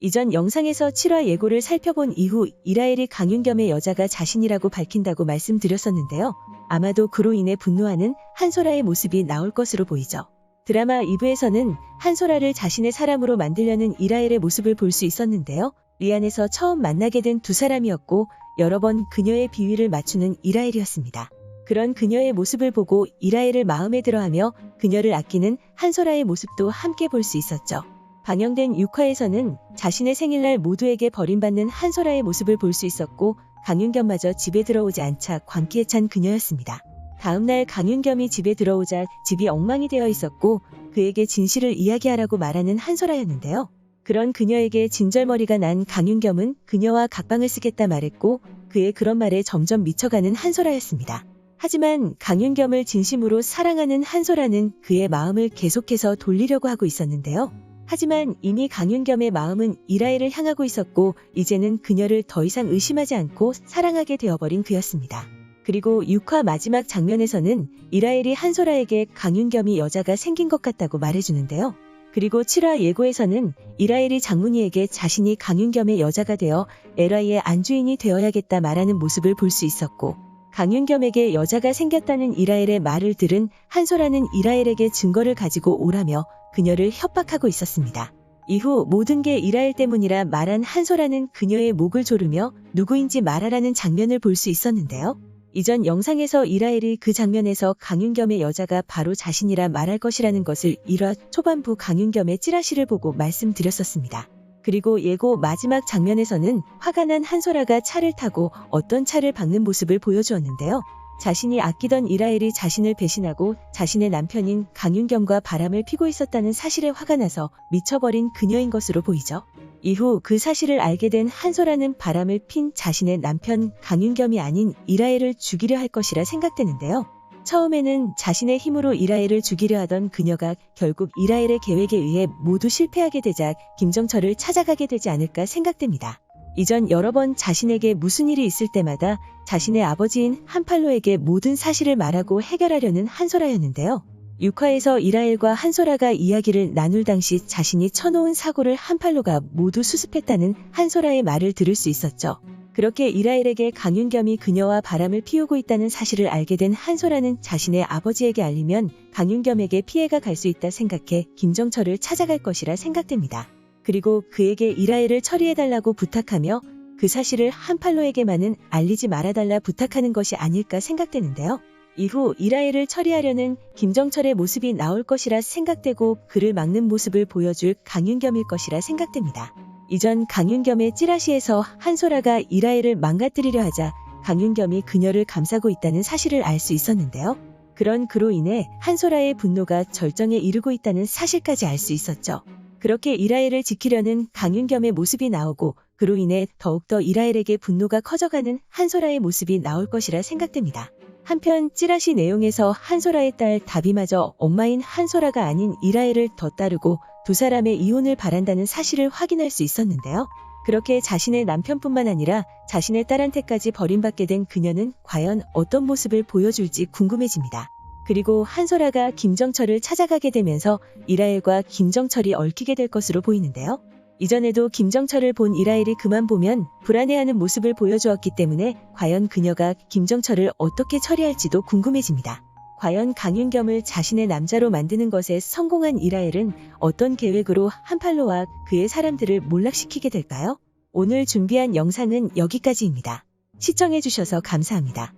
이전 영상에서 7화 예고를 살펴본 이후 이라엘이 강윤겸의 여자가 자신이라고 밝힌다고 말씀드렸었는데요. 아마도 그로 인해 분노하는 한소라의 모습이 나올 것으로 보이죠. 드라마 2부에서는 한소라를 자신의 사람으로 만들려는 이라엘의 모습을 볼 수 있었는데요. 리안에서 처음 만나게 된 두 사람이었고 여러 번 그녀의 비위를 맞추는 이라엘이었습니다. 그런 그녀의 모습을 보고 이라엘을 마음에 들어하며 그녀를 아끼는 한소라의 모습도 함께 볼 수 있었죠. 방영된 6화에서는 자신의 생일날 모두에게 버림받는 한소라의 모습을 볼 수 있었고 강윤겸마저 집에 들어오지 않자 광기에 찬 그녀였습니다. 다음날 강윤겸이 집에 들어오자 집이 엉망이 되어 있었고 그에게 진실을 이야기하라고 말하는 한소라였는데요. 그런 그녀에게 진절머리가 난 강윤겸은 그녀와 각방을 쓰겠다 말했고 그의 그런 말에 점점 미쳐가는 한소라였습니다. 하지만 강윤겸을 진심으로 사랑하는 한소라는 그의 마음을 계속해서 돌리려고 하고 있었는데요. 하지만 이미 강윤겸의 마음은 이라엘을 향하고 있었고 이제는 그녀를 더 이상 의심하지 않고 사랑하게 되어버린 그였습니다. 그리고 6화 마지막 장면에서는 이라엘이 한소라에게 강윤겸이 여자가 생긴 것 같다고 말해주는데요. 그리고 7화 예고에서는 이라엘이 장문희에게 자신이 강윤겸의 여자가 되어 LI의 안주인이 되어야겠다 말하는 모습을 볼 수 있었고 강윤겸에게 여자가 생겼다는 이라엘의 말을 들은 한소라는 이라엘에게 증거를 가지고 오라며 그녀를 협박하고 있었습니다. 이후 모든 게 이라엘 때문이라 말한 한소라는 그녀의 목을 조르며 누구인지 말하라는 장면을 볼 수 있었는데요. 이전 영상에서 이라엘이 그 장면에서 강윤겸의 여자가 바로 자신이라 말할 것이라는 것을 1화 초반부 강윤겸의 찌라시를 보고 말씀드렸었습니다. 그리고 예고 마지막 장면에서는 화가 난 한소라가 차를 타고 어떤 차를 박는 모습을 보여주었는데요. 자신이 아끼던 이라엘이 자신을 배신하고 자신의 남편인 강윤겸과 바람을 피고 있었다는 사실에 화가 나서 미쳐버린 그녀인 것으로 보이죠. 이후 그 사실을 알게 된 한소라는 바람을 핀 자신의 남편 강윤겸이 아닌 이라엘을 죽이려 할 것이라 생각되는데요. 처음에는 자신의 힘으로 이라엘을 죽이려 하던 그녀가 결국 이라엘의 계획에 의해 모두 실패하게 되자 김정철을 찾아가게 되지 않을까 생각됩니다. 이전 여러 번 자신에게 무슨 일이 있을 때마다 자신의 아버지인 한팔로에게 모든 사실을 말하고 해결하려는 한소라였는데요. 6화에서 이라엘과 한소라가 이야기를 나눌 당시 자신이 쳐놓은 사고를 한팔로가 모두 수습했다는 한소라의 말을 들을 수 있었죠. 그렇게 이라엘에게 강윤겸이 그녀와 바람을 피우고 있다는 사실을 알게 된 한소라는 자신의 아버지에게 알리면 강윤겸에게 피해가 갈 수 있다 생각해 김정철을 찾아갈 것이라 생각됩니다. 그리고 그에게 이라엘을 처리해달라고 부탁하며 그 사실을 한팔로에게만은 알리지 말아달라 부탁하는 것이 아닐까 생각되는데요. 이후 이라엘을 처리하려는 김정철의 모습이 나올 것이라 생각되고 그를 막는 모습을 보여줄 강윤겸일 것이라 생각됩니다. 이전 강윤겸의 찌라시에서 한소라가 이라엘을 망가뜨리려 하자 강윤겸이 그녀를 감싸고 있다는 사실을 알 수 있었는데요. 그런 그로 인해 한소라의 분노가 절정에 이르고 있다는 사실까지 알 수 있었죠. 그렇게 이라엘을 지키려는 강윤겸의 모습이 나오고 그로 인해 더욱더 이라엘에게 분노가 커져가는 한소라의 모습이 나올 것이라 생각됩니다. 한편 찌라시 내용에서 한소라의 딸 다비마저 엄마인 한소라가 아닌 이라엘을 더 따르고 두 사람의 이혼을 바란다는 사실을 확인할 수 있었는데요. 그렇게 자신의 남편뿐만 아니라 자신의 딸한테까지 버림받게 된 그녀는 과연 어떤 모습을 보여줄지 궁금해집니다. 그리고 한소라가 김정철을 찾아가게 되면서 이라엘과 김정철이 얽히게 될 것으로 보이는데요. 이전에도 김정철을 본 이라엘이 그만 보면 불안해하는 모습을 보여주었기 때문에 과연 그녀가 김정철을 어떻게 처리할지도 궁금해집니다. 과연 강윤겸을 자신의 남자로 만드는 것에 성공한 이라엘은 어떤 계획으로 한팔로와 그의 사람들을 몰락시키게 될까요? 오늘 준비한 영상은 여기까지입니다. 시청해주셔서 감사합니다.